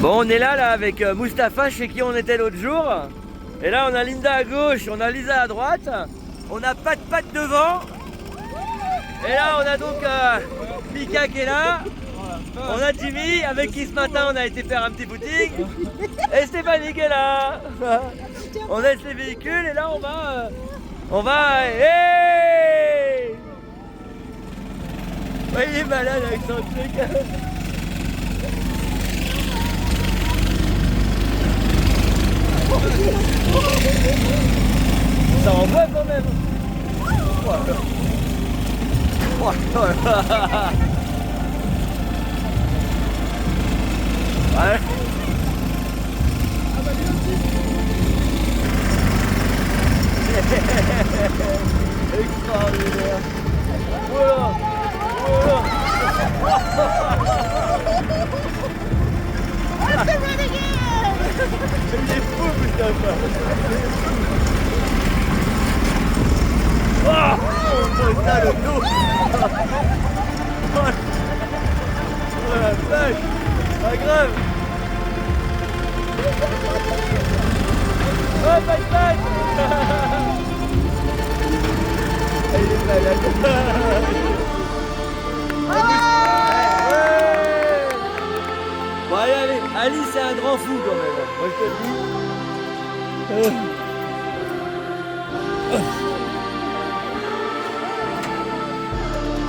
Bon, on est là avec Mustapha chez qui on était l'autre jour. Et là on a Linda à gauche, on a Lisa à droite. On a pas de patte devant. Et là on a donc Mika qui est là. On a Jimmy avec qui ce matin on a été faire un petit boutique. Et Stéphanie qui est là. On laisse les véhicules et là on va. Hey, ouais, il est malade avec son truc. Ça envoie quand même. Ouais. Extraordinaire. Voilà. Voilà. Il est fou, Mustapha. Oh, putain, le dos. Oh la vache. Pas grave. Oh, pas de patte. Il est malade. Bon, allez, Ali c'est un grand fou quand même. Moi je te le dis.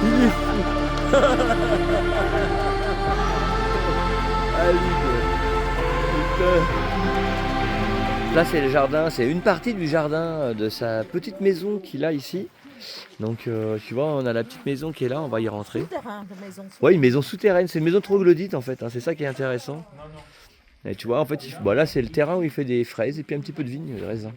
Il est fou. Ali quoi. Là c'est le jardin, c'est une partie du jardin de sa petite maison qu'il a ici. Donc tu vois, on a la petite maison qui est là, on va y rentrer. Souterrain, de maison souterraine. Ouais, une maison souterraine, c'est une maison troglodyte en fait, hein, c'est ça qui est intéressant. Et tu vois, en fait, là c'est le terrain où il fait des fraises et puis un petit peu de vigne, des raisins.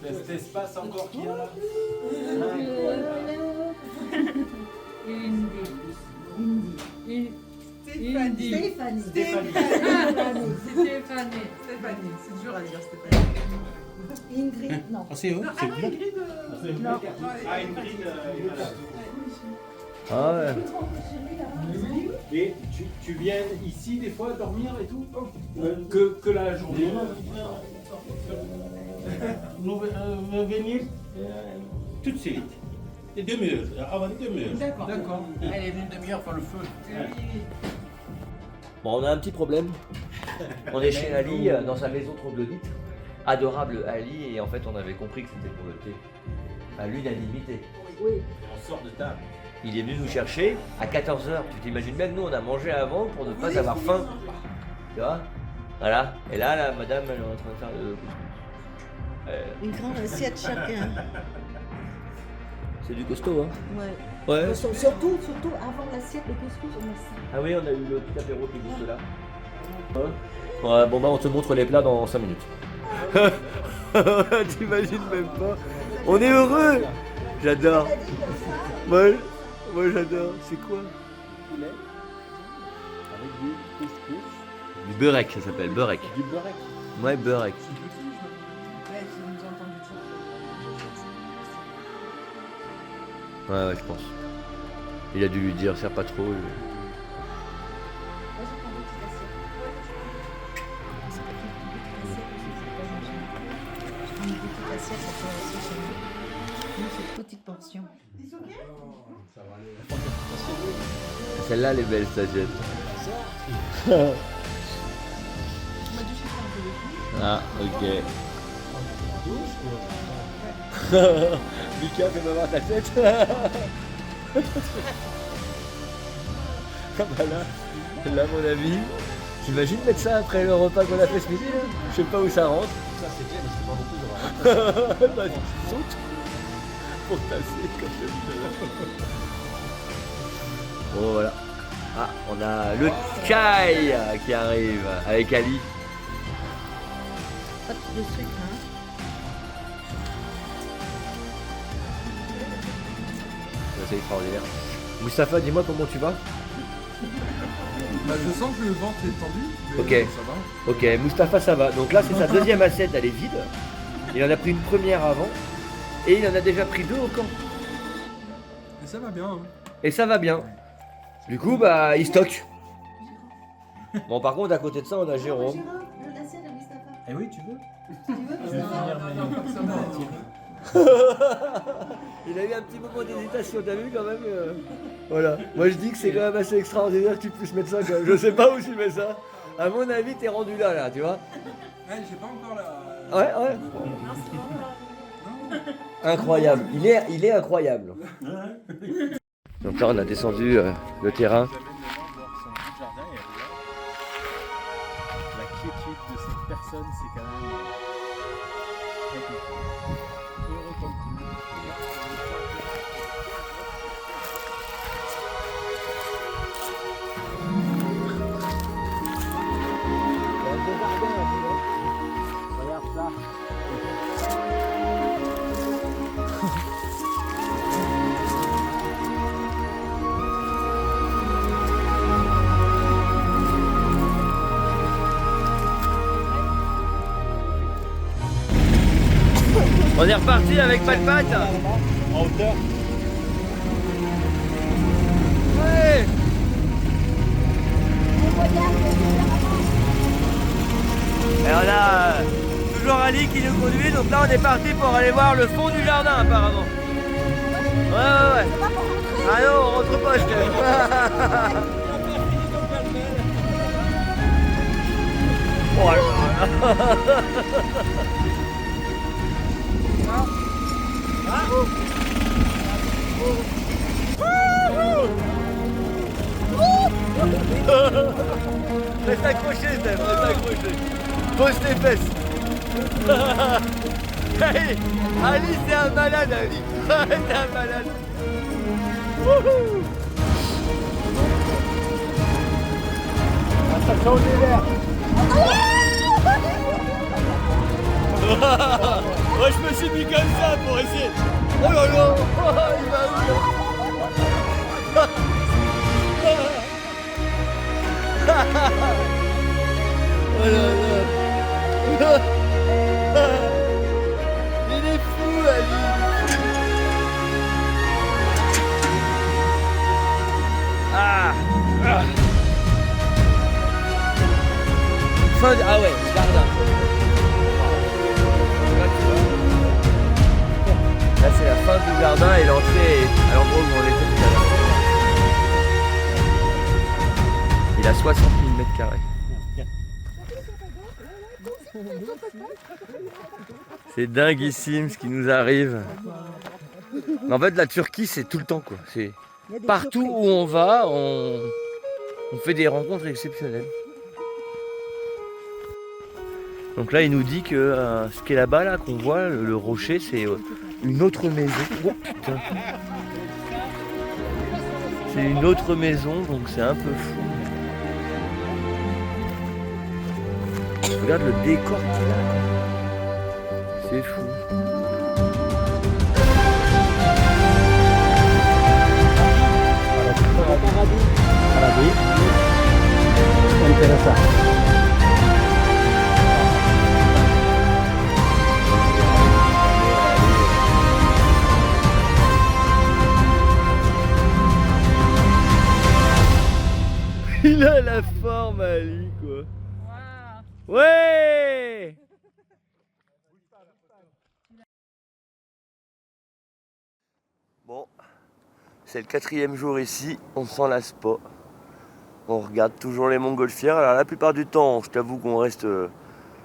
Cet espace encore qu'il y a là. Stéphanie. Stéphanie, c'est dur à dire Stéphanie. Ingrid, non. Ah, c'est eux, c'est bien. Ah, Ingrid, Ah ouais. Et tu viens ici des fois dormir et tout que la journée. Nous venir tout de suite. Une demi-heure, avant une demi-heure. D'accord. Elle est venue une demi-heure faire le feu. Bon, on a un petit problème. On est chez Ali, dans sa maison troglodyte. Adorable Ali, et en fait on avait compris que c'était pour le thé. À l'unanimité. Oui. On sort de table. Il est venu nous chercher à 14h. Tu t'imagines bien que nous on a mangé avant pour ne pas avoir faim. Tu vois? Voilà. Et là, la madame elle est en train de faire le couscous. Une grande assiette chacun. C'est du costaud, hein? Ouais. Ouais. Surtout avant l'assiette de couscous, on a ça. Ah oui, on a eu le petit apéro qui est juste là. Ouais, bon bah on te montre les plats dans 5 minutes. T'imagines même pas. On est heureux. J'adore. Moi j'adore. C'est quoi? Avec du couscous. Du beurek, ça s'appelle beurek. Du beurek. Ouais, beurek. Ouais, je pense. Il a dû lui dire, serre pas trop. Cette petite portion. Celle-là, elle est belle, sagette. Ah, ok. Mika, fais-moi voir ta tête. Ah bah là, mon ami, t'imagines mettre ça après le repas qu'on a fait ce midi là? Je sais pas où ça rentre. Ça c'est bien, mais c'est pas beaucoup de Bah, tu sautes pour tasser comme je dis tout à l'heure. Bon voilà. Ah, on a le Sky qui arrive avec Ali. Pas de sucre, hein. C'est extraordinaire. Moustapha, dis-moi comment tu vas? Bah, je sens que le ventre est tendu. Mais Ok. ça va. Ok, Moustapha ça va. Donc là c'est sa deuxième assiette, elle est vide. Il en a pris une première avant. Et il en a déjà pris deux au camp. Et ça va bien. Hein. Et ça va bien. Du coup bah il stocke. Bon par contre à côté de ça on a Jérôme. Gérard, l'assiette de Mustapha. Eh oui, tu veux? Tu veux, Mustapha? Il a eu un petit moment d'hésitation, t'as vu quand même Voilà. Moi je dis que c'est quand même assez extraordinaire que tu puisses mettre ça quand même. Je sais pas où tu mets ça. À mon avis t'es rendu là tu vois. Ouais, j'ai pas encore la. Ouais ouais. Incroyable. Il est incroyable. Donc là on a descendu le terrain. La quiétude de cette personne, c'est quand même. Heureux comme tout. Regarde ça. On est reparti avec pas de patte. En hauteur. Ouais. Et on a toujours Ali qui nous conduit, donc là on est parti pour aller voir le fond du jardin apparemment. Ouais. Ah non, on rentre pas je t'aime. Oh là là. Reste accroché, Steph, reste accroché. Pose tes fesses. Hey, Ali, c'est un malade, Ali. C'est un malade. Wouhou. Attention au délire. Moi je me suis mis comme ça pour essayer. Oh là là, il va où là? Oh là là. Il est fou Ali. Ah. Ah ouais, jardin. Là c'est la fin du jardin et l'entrée est à l'endroit où on était tout à l'heure. Il a 60 000 mètres carrés. C'est dinguissime ce qui nous arrive. Mais en fait la Turquie c'est tout le temps quoi. C'est partout où on va, on fait des rencontres exceptionnelles. Donc là il nous dit que ce qui est là-bas là qu'on voit, le rocher, c'est une autre maison. Oh putain. C'est une autre maison donc c'est un peu fou. Regarde le décor qu'il a. C'est fou. Il a la forme Ali quoi. Ouais. Bon, c'est le 4e jour ici, on s'en lasse pas. On regarde toujours les montgolfières. Alors la plupart du temps, je t'avoue qu'on reste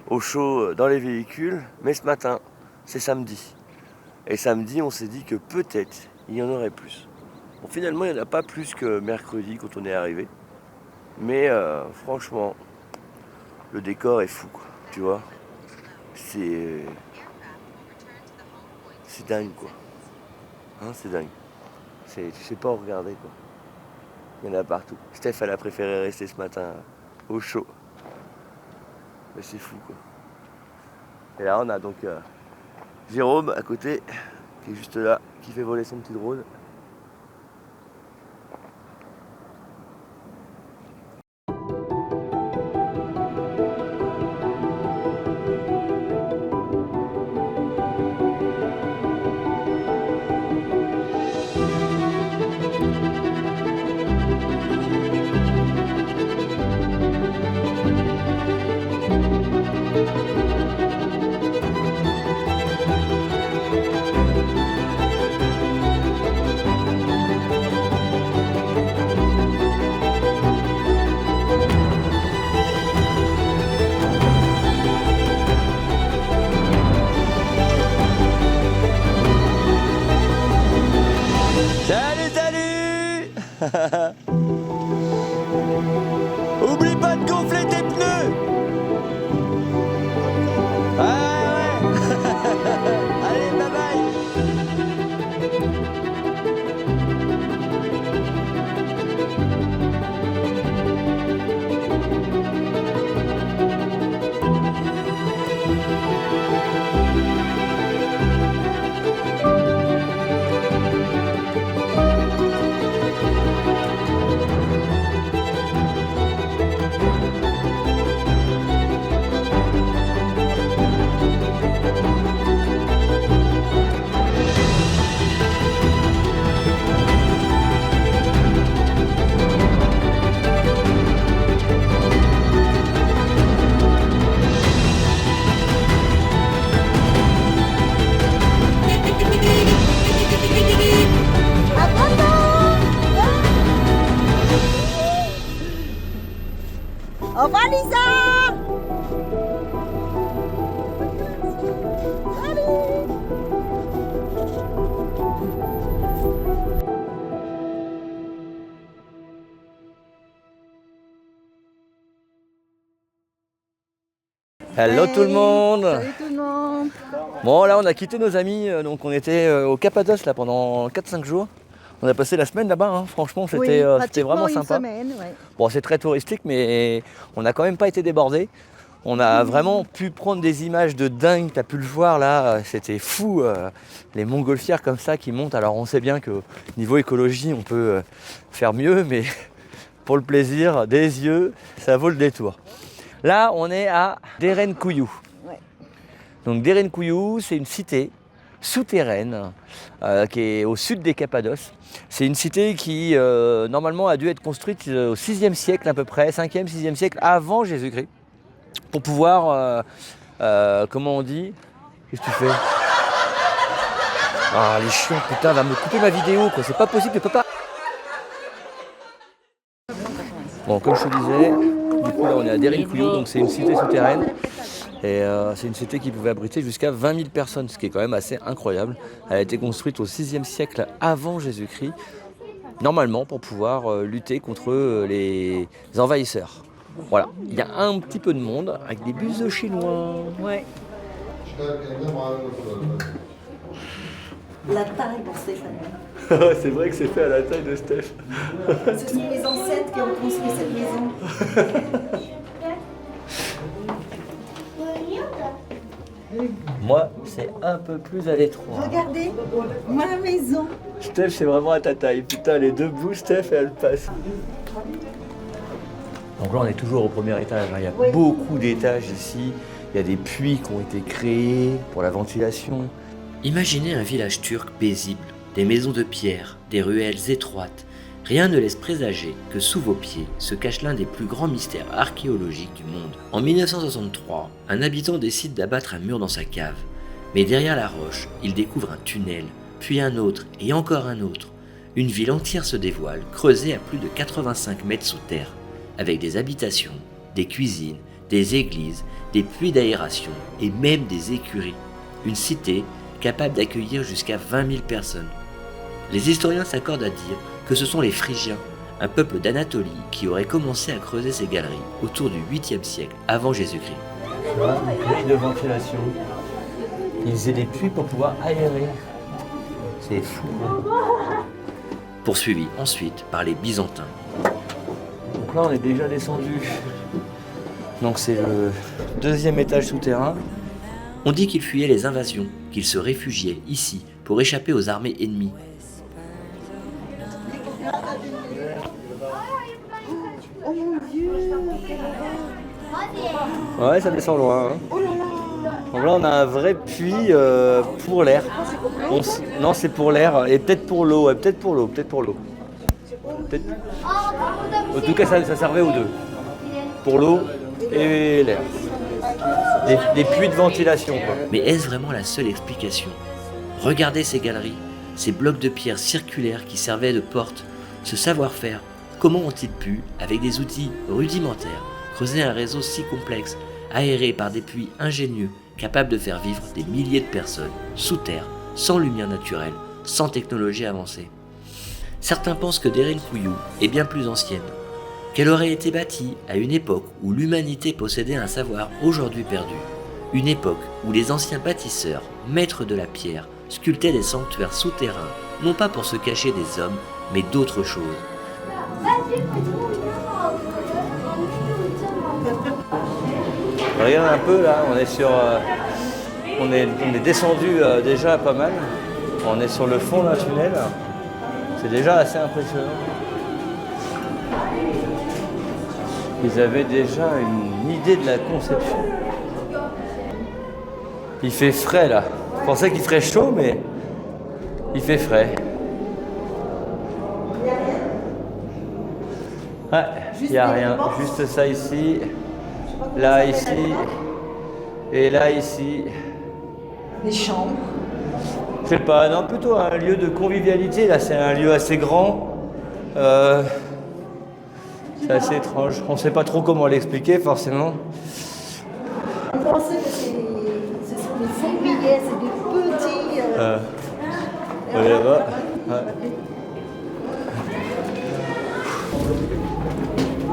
au chaud dans les véhicules. Mais ce matin, c'est samedi. Et samedi, on s'est dit que peut-être il y en aurait plus. Bon, finalement, il n'y en a pas plus que mercredi quand on est arrivé. Mais franchement, le décor est fou, quoi. Tu vois, c'est dingue, quoi. Hein, c'est dingue. Tu sais pas où regarder, quoi. Il y en a partout. Steph, elle a préféré rester ce matin au chaud. Mais c'est fou, quoi. Et là, on a donc Jérôme à côté, qui est juste là, qui fait voler son petit drone. Oublie pas de gonfler tes pneus. Ah ouais. Allez, bye bye. Au revoir Lisa. Hello tout le monde. Salut tout le monde. Bon là on a quitté nos amis, donc on était au Cappadoce là pendant 4-5 jours. On a passé la semaine là-bas, hein. Franchement c'était vraiment sympa. Semaine, ouais. Bon c'est très touristique mais on n'a quand même pas été débordés. On a vraiment pu prendre des images de dingue, tu as pu le voir là, c'était fou, les montgolfières comme ça qui montent. Alors on sait bien que niveau écologie on peut faire mieux, mais pour le plaisir des yeux, ça vaut le détour. Là on est à Derenkuyu. Ouais. Donc Derenkuyu c'est une cité souterraine qui est au sud des Cappadoces. C'est une cité qui normalement a dû être construite au 6e siècle à peu près, 5e, 6e siècle avant Jésus-Christ. Pour pouvoir, comment on dit? Qu'est-ce que tu fais? Ah les chiens, putain, va me couper ma vidéo quoi, c'est pas possible, je peux pas. Bon, comme je te disais, du coup là on est à Derenkuyu, donc c'est une cité souterraine. Et c'est une cité qui pouvait abriter jusqu'à 20 000 personnes, ce qui est quand même assez incroyable. Elle a été construite au 6e siècle avant Jésus-Christ, normalement pour pouvoir lutter contre les envahisseurs. Voilà, il y a un petit peu de monde avec des bus de chinois. Ouais. La taille pour Stéphane. C'est vrai que c'est fait à la taille de Steph. Ce sont les ancêtres qui ont construit cette maison. Moi, c'est un peu plus à l'étroit. Regardez, ma maison. Steph, c'est vraiment à ta taille. Putain, elle est debout, Steph, et elle passe. Donc là, on est toujours au premier étage. Il y a beaucoup d'étages ici. Il y a des puits qui ont été créés pour la ventilation. Imaginez un village turc paisible, des maisons de pierre, des ruelles étroites. Rien ne laisse présager que sous vos pieds se cache l'un des plus grands mystères archéologiques du monde. En 1963, un habitant décide d'abattre un mur dans sa cave. Mais derrière la roche, il découvre un tunnel, puis un autre et encore un autre. Une ville entière se dévoile, creusée à plus de 85 mètres sous terre, avec des habitations, des cuisines, des églises, des puits d'aération et même des écuries. une cité capable d'accueillir jusqu'à 20 000 personnes. Les historiens s'accordent à dire que ce sont les Phrygiens, un peuple d'Anatolie qui aurait commencé à creuser ces galeries autour du 8e siècle avant Jésus-Christ. Tu vois, une grille de ventilation. Ils faisaient des puits pour pouvoir aérer. C'est fou. Poursuivi ensuite par les Byzantins. Donc là, on est déjà descendu. Donc c'est le 2e étage souterrain. On dit qu'ils fuyaient les invasions, qu'ils se réfugiaient ici pour échapper aux armées ennemies. Ouais, ça descend loin. Hein. Donc là, on a un vrai puits pour l'air. Non, c'est pour l'air et peut-être pour l'eau. Ouais, peut-être pour l'eau. Peut-être. En tout cas, ça servait aux deux. Pour l'eau et l'air. Des puits de ventilation, quoi. Mais est-ce vraiment la seule explication? Regardez ces galeries, ces blocs de pierre circulaires qui servaient de porte, ce savoir-faire. Comment ont-ils pu, avec des outils rudimentaires, creuser un réseau si complexe, aéré par des puits ingénieux, capables de faire vivre des milliers de personnes, sous terre, sans lumière naturelle, sans technologie avancée? Certains pensent que Derin Kuyu est bien plus ancienne, qu'elle aurait été bâtie à une époque où l'humanité possédait un savoir aujourd'hui perdu. Une époque où les anciens bâtisseurs, maîtres de la pierre, sculptaient des sanctuaires souterrains, non pas pour se cacher des hommes, mais d'autres choses. Regarde un peu là, on est sur, on est descendu déjà pas mal. On est sur le fond d'un tunnel. C'est déjà assez impressionnant. Ils avaient déjà une idée de la conception. Il fait frais là. Je pensais qu'il ferait chaud, mais il fait frais. Ouais, il n'y a rien. Juste ça ici, là ici, et là ici. Les chambres. Je sais pas, non, plutôt un lieu de convivialité. Là, c'est un lieu assez grand. C'est assez étrange. On ne sait pas trop comment l'expliquer, forcément. On pensait que ce sont des fourmiliers, c'est des petits. Ouais.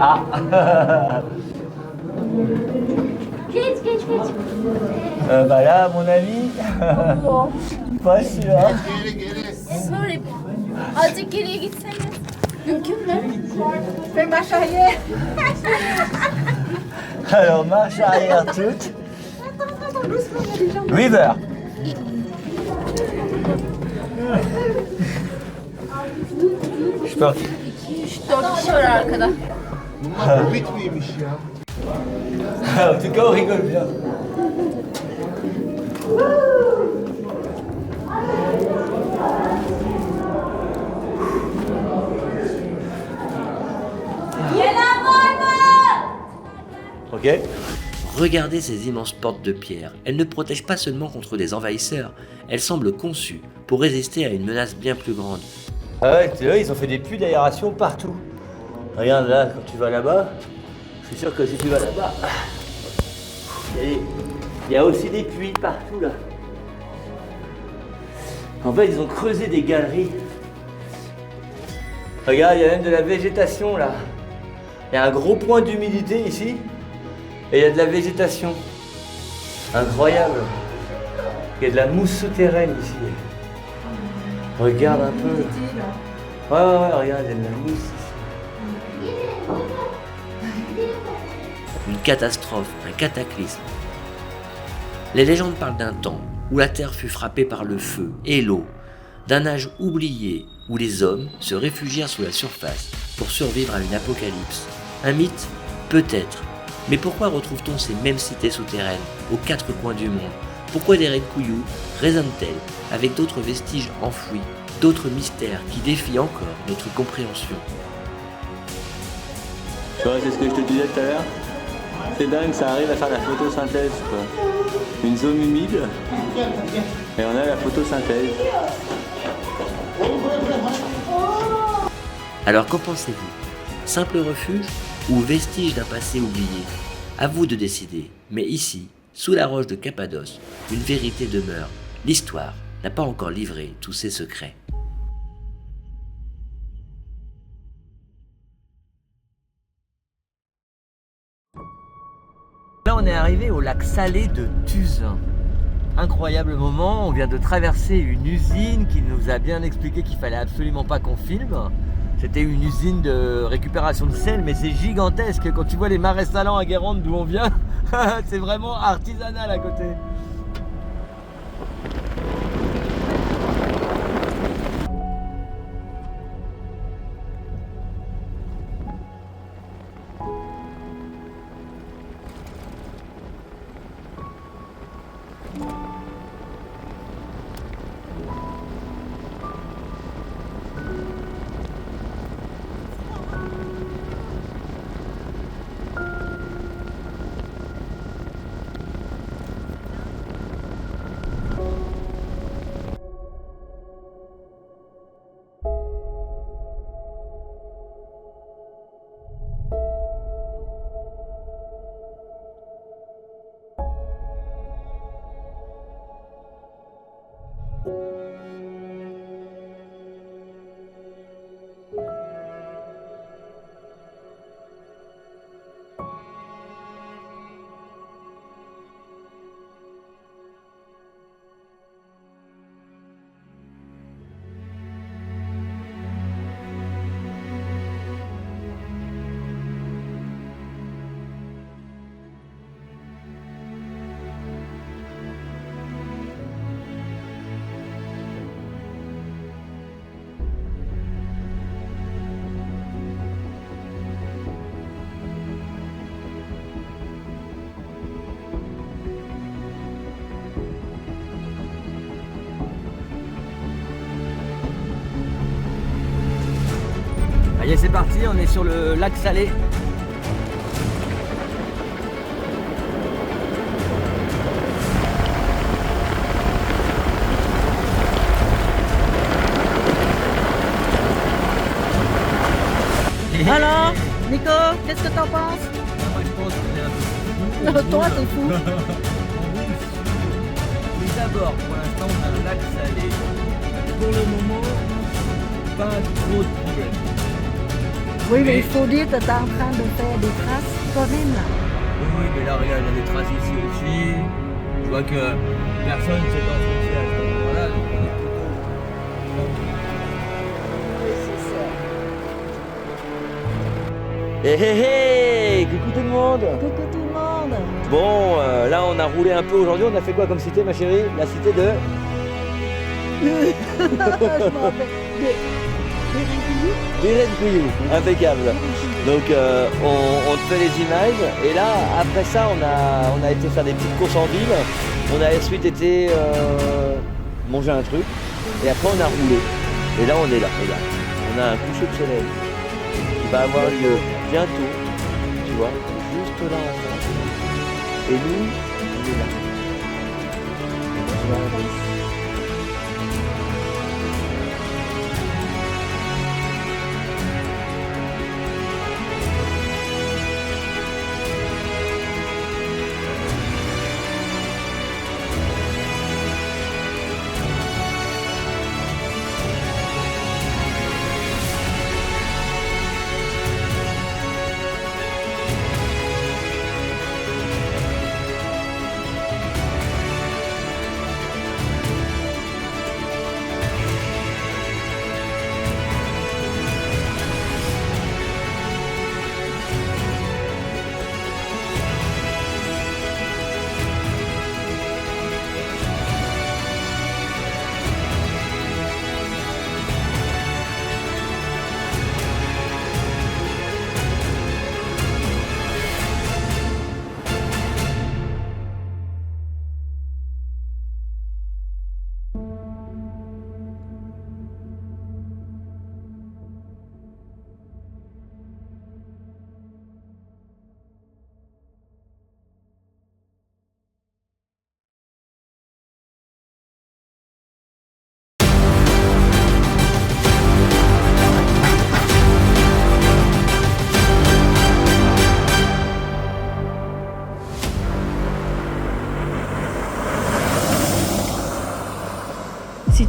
Ah. Bah là, à mon avis, pas sûr. Böyle azıcık geriye gitseniz. Mümkün mü? Fais marche arrière. Alors, marche arrière toute. River. Je peux. 4 kişi var arkada. Bitmiymiş ya. En tout cas, on rigole bien. Ok. Regardez ces immenses portes de pierre. Elles ne protègent pas seulement contre des envahisseurs, elles semblent conçues pour résister à une menace bien plus grande. Ah ouais, tu vois, ils ont fait des puits d'aération partout. Regarde là, quand tu vas là-bas, je suis sûr que si tu vas là-bas, il y a aussi des puits partout là. En fait, ils ont creusé des galeries. Regarde, il y a même de la végétation là. Il y a un gros point d'humidité ici. Et il y a de la végétation. Incroyable. Il y a de la mousse souterraine ici. Regarde un peu. Ouais, regarde, il y a de la mousse ici. Une catastrophe, un cataclysme. Les légendes parlent d'un temps où la terre fut frappée par le feu et l'eau, d'un âge oublié où les hommes se réfugièrent sous la surface pour survivre à une apocalypse. Un mythe? Peut-être. Mais pourquoi retrouve-t-on ces mêmes cités souterraines aux quatre coins du monde? Pourquoi Derin Kuyu résonne-t-elle avec d'autres vestiges enfouis, d'autres mystères qui défient encore notre compréhension? Tu vois, c'est ce que je te disais tout à l'heure. C'est dingue, ça arrive à faire la photosynthèse, quoi. Une zone humide, et on a la photosynthèse. Alors qu'en pensez-vous? Simple refuge ou vestige d'un passé oublié? À vous de décider, mais ici, Sous la roche de Cappadoce, une vérité demeure. L'histoire n'a pas encore livré tous ses secrets. Là, on est arrivé au lac salé de Tuzin. Incroyable moment, on vient de traverser une usine qui nous a bien expliqué qu'il fallait absolument pas qu'on filme. C'était une usine de récupération de sel, mais c'est gigantesque. Quand tu vois les marais salants à Guérande d'où on vient, c'est vraiment artisanal à côté. Allez, c'est parti, on est sur le lac Salé. Alors, Nico, qu'est-ce que t'en penses? Moi, je pense qu'on est un peu... Toi, t'es fou. Mais d'abord, pour l'instant, on a le lac Salé. Pour le moment, pas trop de problèmes. Oui, mais il faut dire que t'es en train de faire des traces toi-même là. Oui, mais là, regarde, il y a des traces ici aussi. Je vois que personne ne s'est enfoncé à ce moment-là, donc on est plutôt... Hé hé hé, coucou tout le monde. Coucou tout le monde. Bon, là on a roulé un peu aujourd'hui, on a fait quoi comme cité ma chérie? La cité de... Je m'en rappelle. Couillou, impeccable. Donc on te fait les images et là après ça on a été faire des petites courses en ville. On a ensuite été manger un truc et après on a roulé. Et là on est là, regarde. On a un coucher de soleil qui va avoir lieu bientôt, tu vois, juste là en face. Et nous, on est là. Tu vois,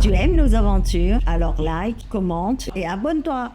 tu aimes nos aventures, alors like, commente et abonne-toi.